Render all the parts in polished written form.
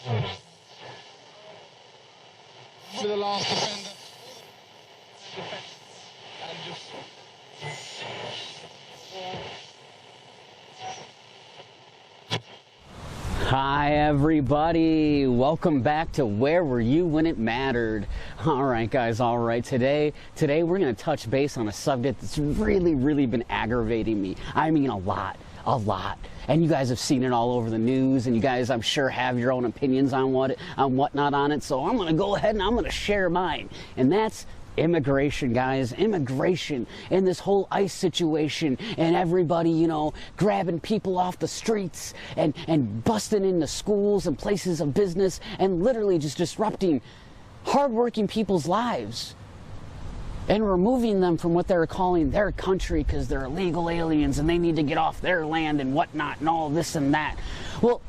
For the last defender. And just... Hi everybody, welcome back to Where Were You When It Mattered. Alright guys, alright, today we're going to touch base on a subject that's really been aggravating me. I mean a lot. And you guys have seen it all over the news, and you guys, I'm sure, have your own opinions on whatnot on it, so I'm going to go ahead and I'm going to share mine. And that's immigration, guys. Immigration and this whole ICE situation and everybody, you know, grabbing people off the streets and busting into schools and places of business and literally just disrupting hardworking people's lives and removing them from what they're calling their country because they're illegal aliens and they need to get off their land and whatnot and all this and that. Well,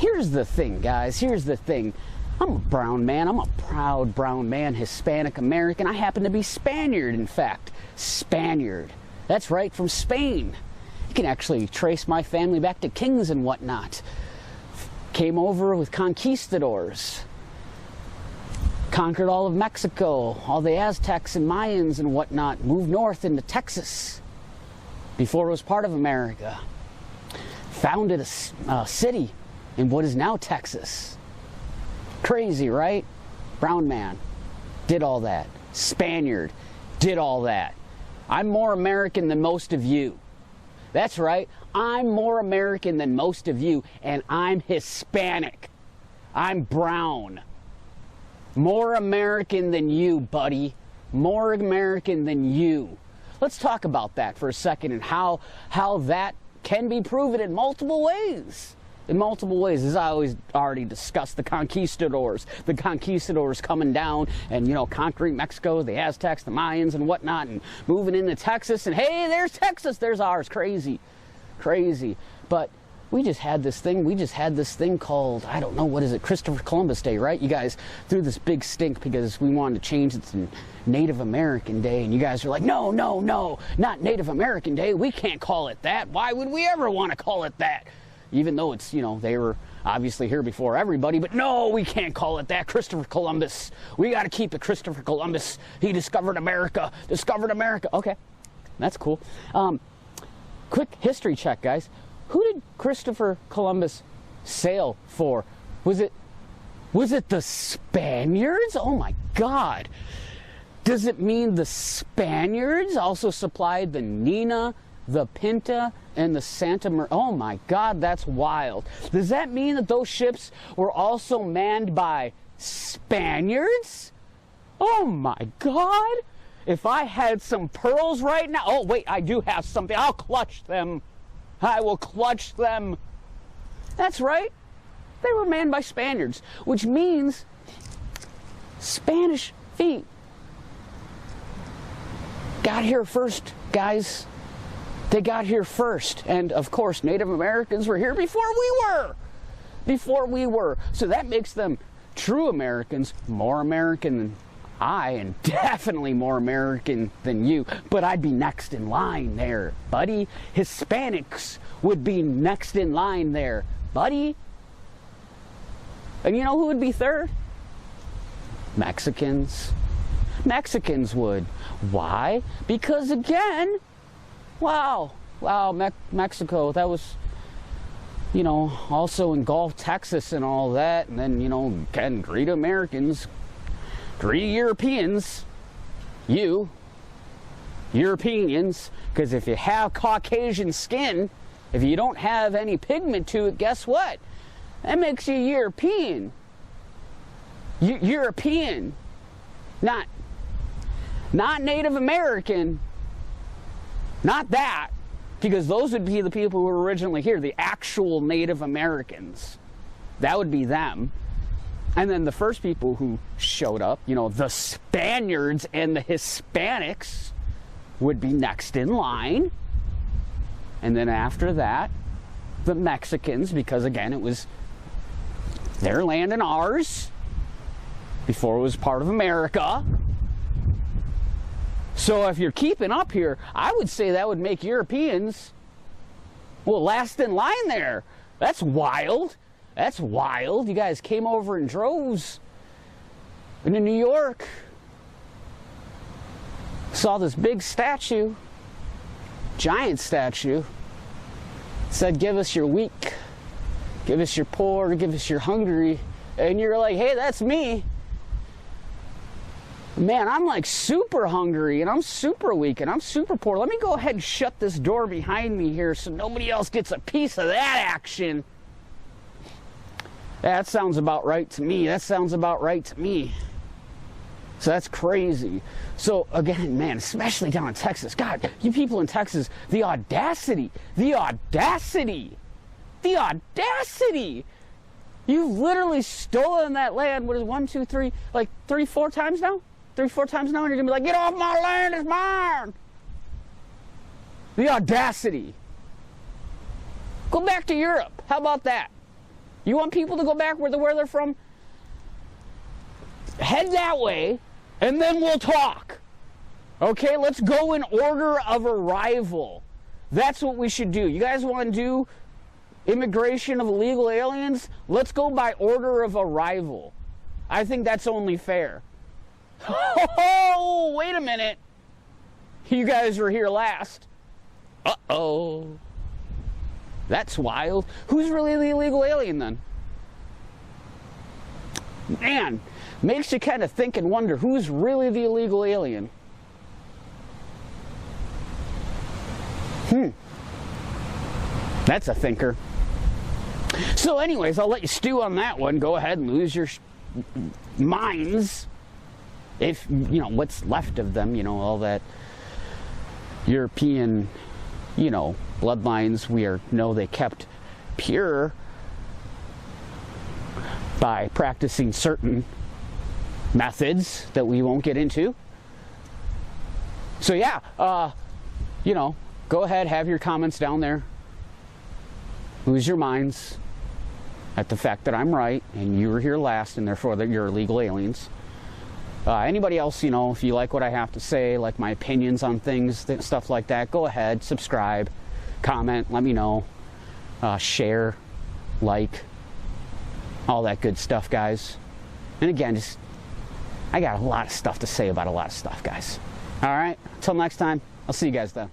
here's the thing, guys. Here's the thing. I'm a brown man. I'm a proud brown man, Hispanic American. I happen to be Spaniard, in fact. Spaniard. That's right, from Spain. You can actually trace my family back to kings and whatnot. Came over with conquistadors. Conquered all of Mexico, all the Aztecs and Mayans and whatnot. Moved north into Texas before it was part of America. Founded a city in what is now Texas. Crazy, right? Brown man. Did all that. Spaniard. Did all that. I'm more American than most of you. That's right. I'm more American than most of you, and I'm Hispanic. I'm brown. More American than you, buddy. More American than you. Let's talk about that for a second and how that can be proven in multiple ways. In multiple ways, as I already discussed, the conquistadors coming down and, you know, conquering Mexico, the Aztecs, the Mayans and whatnot, and moving into Texas, and hey, there's Texas, there's ours. Crazy. But we just had this thing called, I don't know, what is it, Christopher Columbus Day, right? You guys threw this big stink because we wanted to change it to Native American Day, and you guys are like, no, not Native American Day, we can't call it that. Why would we ever want to call it that? Even though it's, you know, they were obviously here before everybody, but no, we can't call it that. Christopher Columbus. We got to keep it Christopher Columbus. He discovered America. Okay, that's cool. Quick history check, guys. Who did Christopher Columbus sail for? Was it the Spaniards? Oh my God. Does it mean the Spaniards also supplied the Nina, the Pinta, and the Santa Maria? Oh my God, that's wild. Does that mean that those ships were also manned by Spaniards? Oh my God. If I had some pearls right now, oh wait, I do have something. I'll clutch them. I will clutch them. That's right. They were manned by Spaniards, which means Spanish feet got here first, guys. They got here first. And of course, Native Americans were here before we were. So that makes them true Americans, more American than I, and definitely more American than you. But I'd be next in line there, buddy. Hispanics would be next in line there, buddy. And you know who would be third? Mexicans. Mexicans would. Why? Because again, wow, Mexico, that was, you know, also engulfed Texas and all that, and then, you know, again, great Americans, greedy Europeans, Europeans, because if you have Caucasian skin, if you don't have any pigment to it, guess what? That makes you European. European, not Native American. Not that, because those would be the people who were originally here, the actual Native Americans. That would be them. And then the first people who showed up, you know, the Spaniards and the Hispanics would be next in line. And then after that, the Mexicans, because again, it was their land and ours before it was part of America. So if you're keeping up here, I would say that would make Europeans, well, last in line there. That's wild. That's wild. You guys came over in droves into New York. Saw this big statue, giant statue. Said, give us your weak, give us your poor, give us your hungry. And you're like, hey, that's me. Man, I'm like super hungry, and I'm super weak, and I'm super poor. Let me go ahead and shut this door behind me here so nobody else gets a piece of that action. That sounds about right to me. That sounds about right to me. So that's crazy. So again, man, especially down in Texas. God, you people in Texas, the audacity, the audacity, the audacity. You've literally stolen that land. What is 1, 2, 3, like 3, 4 times now? 3, 4 times now, and you're gonna be like, get off my land, it's mine. The audacity. Go back to Europe. How about that? You want people to go back where they're from? Head that way, and then we'll talk. Okay, let's go in order of arrival. That's what we should do. You guys want to do immigration of illegal aliens? Let's go by order of arrival. I think that's only fair. Oh, wait a minute. You guys were here last. Uh-oh. That's wild. Who's really the illegal alien then? Man, makes you kind of think and wonder who's really the illegal alien. That's a thinker. So anyways, I'll let you stew on that one. Go ahead and lose your minds. If, you know, what's left of them, you know, all that European, you know, bloodlines we know they kept pure by practicing certain methods that we won't get into. So yeah, you know, go ahead, have your comments down there. Lose your minds at the fact that I'm right and you were here last and therefore that you're illegal aliens. Anybody else, you know, if you like what I have to say, like my opinions on things, stuff like that, go ahead, subscribe, comment, let me know, share, like, all that good stuff, guys. And again, I got a lot of stuff to say about a lot of stuff, guys. All right, until next time, I'll see you guys then.